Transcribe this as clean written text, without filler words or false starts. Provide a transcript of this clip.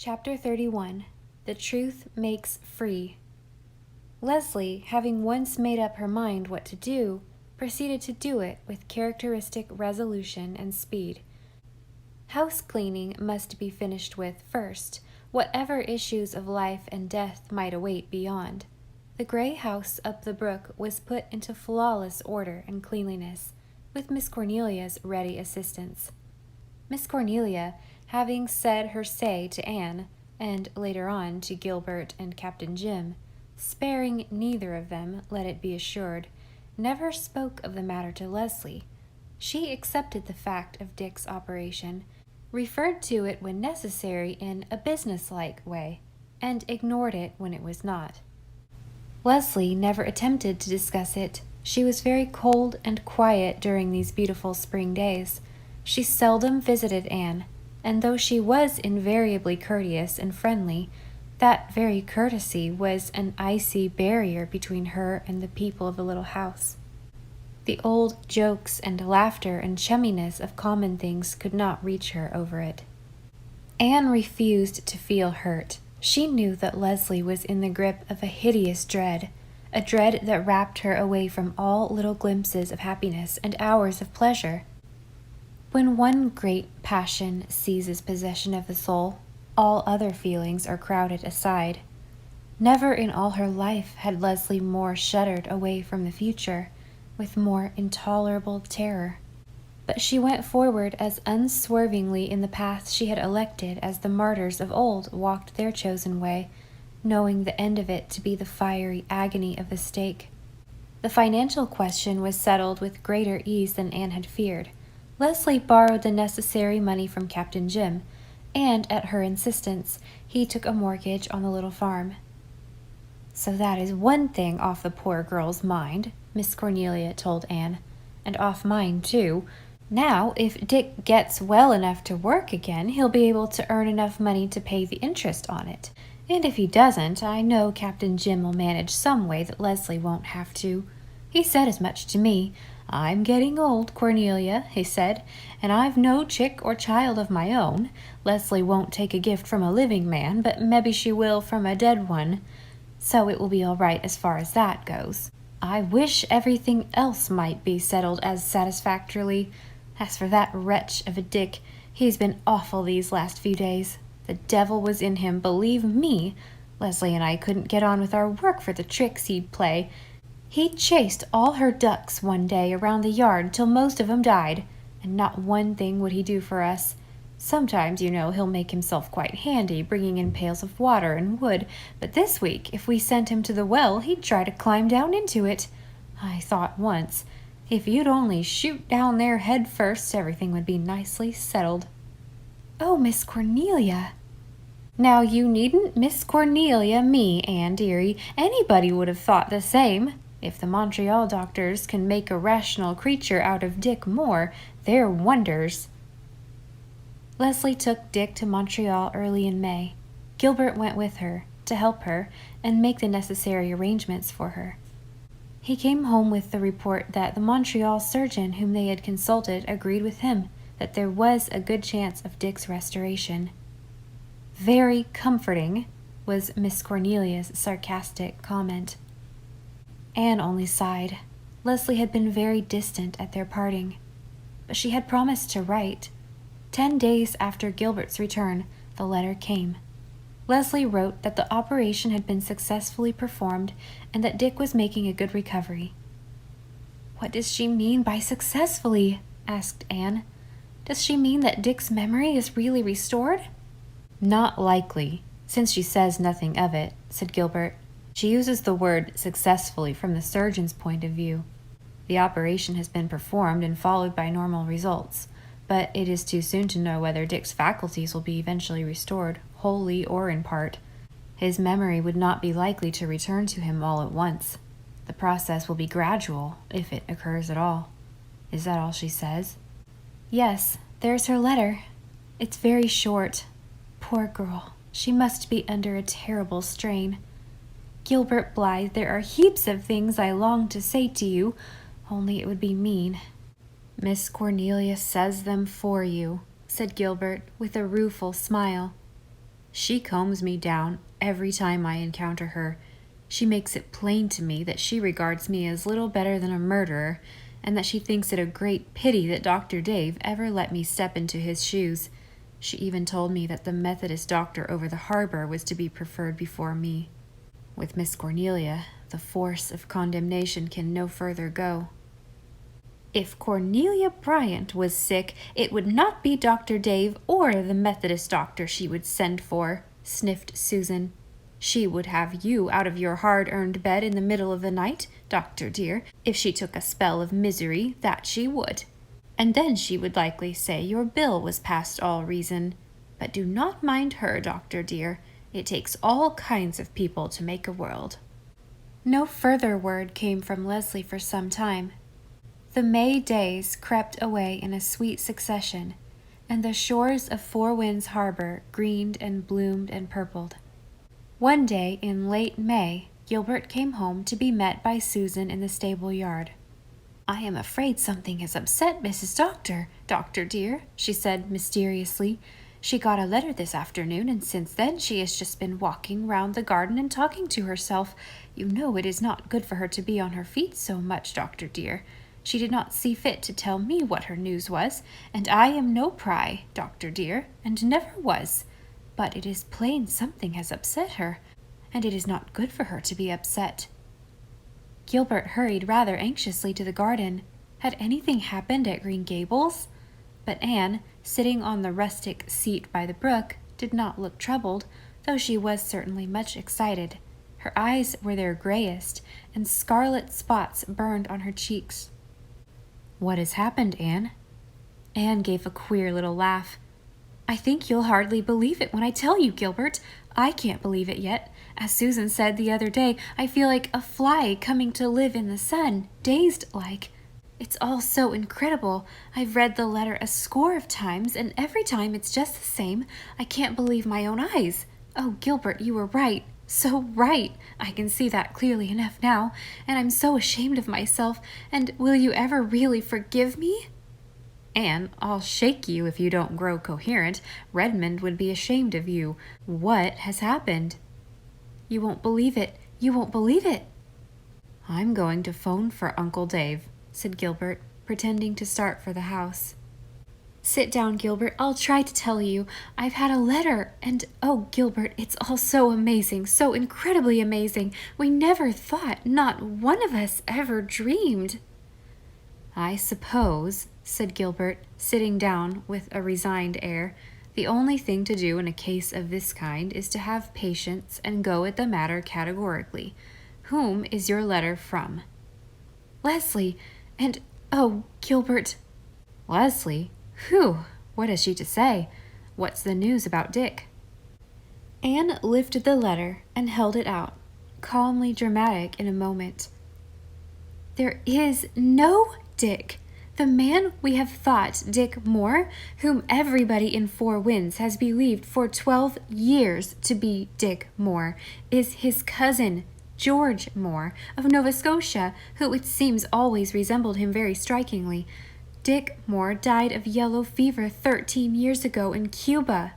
Chapter 31. The Truth Makes Free. Leslie, having once made up her mind what to do, proceeded to do it with characteristic resolution and speed. House cleaning must be finished with first, whatever issues of life and death might await beyond. The gray house up the brook was put into flawless order and cleanliness, with Miss Cornelia's ready assistance. Miss Cornelia, having said her say to Anne, and later on to Gilbert and Captain Jim, sparing neither of them, let it be assured, never spoke of the matter to Leslie. She accepted the fact of Dick's operation, referred to it when necessary in a businesslike way, and ignored it when it was not. Leslie never attempted to discuss it. She was very cold and quiet during these beautiful spring days. She seldom visited Anne, and though she was invariably courteous and friendly, that very courtesy was an icy barrier between her and the people of the little house. The old jokes and laughter and chumminess of common things could not reach her over it. Anne refused to feel hurt. She knew that Leslie was in the grip of a hideous dread, a dread that wrapped her away from all little glimpses of happiness and hours of pleasure. When one great passion seizes possession of the soul, all other feelings are crowded aside. Never in all her life had Leslie more shuddered away from the future, with more intolerable terror. But she went forward as unswervingly in the path she had elected as the martyrs of old walked their chosen way, knowing the end of it to be the fiery agony of the stake. The financial question was settled with greater ease than Anne had feared. Leslie borrowed the necessary money from Captain Jim, and, at her insistence, he took a mortgage on the little farm. "So that is one thing off the poor girl's mind," Miss Cornelia told Anne, "and off mine, too. Now, if Dick gets well enough to work again, he'll be able to earn enough money to pay the interest on it. And if he doesn't, I know Captain Jim will manage some way that Leslie won't have to. He said as much to me. 'I'm getting old, Cornelia,' he said, 'and I've no chick or child of my own. Leslie won't take a gift from a living man, but mebbe she will from a dead one. So it will be all right as far as that goes. I wish everything else might be settled as satisfactorily. As for that wretch of a Dick, he's been awful these last few days. The devil was in him, believe me. Leslie and I couldn't get on with our work for the tricks he'd play. He chased all her ducks one day around the yard till most of 'em died, and not one thing would he do for us. Sometimes, you know, he'll make himself quite handy, bringing in pails of water and wood, but this week, if we sent him to the well, he'd try to climb down into it. I thought once, if you'd only shoot down there head first, everything would be nicely settled." "Oh, Miss Cornelia!" "Now, you needn't Miss Cornelia me, Anne dearie. Anybody would have thought the same. If the Montreal doctors can make a rational creature out of Dick Moore, they're wonders." Leslie took Dick to Montreal early in May. Gilbert went with her, to help her, and make the necessary arrangements for her. He came home with the report that the Montreal surgeon whom they had consulted agreed with him that there was a good chance of Dick's restoration. "Very comforting," was Miss Cornelia's sarcastic comment. Anne only sighed. Leslie had been very distant at their parting, but she had promised to write. 10 days after Gilbert's return, the letter came. Leslie wrote that the operation had been successfully performed and that Dick was making a good recovery. "What does she mean by successfully?" asked Anne. "Does she mean that Dick's memory is really restored?" "Not likely, since she says nothing of it," said Gilbert. "She uses the word successfully from the surgeon's point of view. The operation has been performed and followed by normal results, but it is too soon to know whether Dick's faculties will be eventually restored, wholly or in part. His memory would not be likely to return to him all at once. The process will be gradual, if it occurs at all." "Is that all she says?" "Yes, there's her letter. It's very short. Poor girl, she must be under a terrible strain. Gilbert Blythe, there are heaps of things I long to say to you, only it would be mean." "Miss Cornelia says them for you," said Gilbert with a rueful smile. She combs me down every time I encounter her. She makes it plain to me that she regards me as little better than a murderer, and that she thinks it a great pity that Dr. Dave ever let me step into his shoes. She even told me that the Methodist doctor over the harbor was to be preferred before me. With Miss Cornelia, the force of condemnation can no further go. If Cornelia Bryant was sick, it would not be Dr. Dave or the Methodist doctor she would send for, sniffed Susan. She would have you out of your hard-earned bed in the middle of the night, Doctor dear, if she took a spell of misery, that she would. And then she would likely say your bill was past all reason. But do not mind her, Doctor dear. It takes all kinds of people to make a world. No further word came from Leslie for some time. The May days crept away in a sweet succession, and the shores of Four Winds Harbor greened and bloomed and purpled. One day in late May, Gilbert came home to be met by Susan in the stable yard. "I am afraid something has upset Mrs. Doctor dear," she said mysteriously. "She got a letter this afternoon, and since then she has just been walking round the garden and talking to herself. You know it is not good for her to be on her feet so much, Doctor dear. She did not see fit to tell me what her news was, and I am no pry, Doctor dear, and never was. But it is plain something has upset her, and it is not good for her to be upset." Gilbert hurried rather anxiously to the garden. Had anything happened at Green Gables? But Anne, sitting on the rustic seat by the brook, did not look troubled, though she was certainly much excited. Her eyes were their grayest, and scarlet spots burned on her cheeks. "What has happened, Anne?" Anne gave a queer little laugh. "I think you'll hardly believe it when I tell you, Gilbert. I can't believe it yet. As Susan said the other day, I feel like a fly coming to live in the sun, dazed like. It's all so incredible. I've read the letter a score of times, and every time it's just the same. I can't believe my own eyes. Oh, Gilbert, you were right. So right. I can see that clearly enough now, and I'm so ashamed of myself. And will you ever really forgive me?" "Anne, I'll shake you if you don't grow coherent. Redmond would be ashamed of you. What has happened?" "You won't believe it. You won't believe it." "I'm going to phone for Uncle Dave," said Gilbert, pretending to start for the house. "Sit down, Gilbert. I'll try to tell you. I've had a letter, and oh, Gilbert, it's all so amazing, so incredibly amazing. We never thought, not one of us ever dreamed." "I suppose," said Gilbert, sitting down with a resigned air, "the only thing to do in a case of this kind is to have patience and go at the matter categorically. Whom is your letter from?" "Leslie, and oh, Gilbert." "Leslie? Whew! What has she to say? What's the news about Dick?" Anne lifted the letter and held it out, calmly dramatic in a moment. "There is no Dick. The man we have thought Dick Moore, whom everybody in Four Winds has believed for 12 years to be Dick Moore, is his cousin, George Moore, of Nova Scotia, who it seems always resembled him very strikingly. Dick Moore died of yellow fever 13 years ago in Cuba.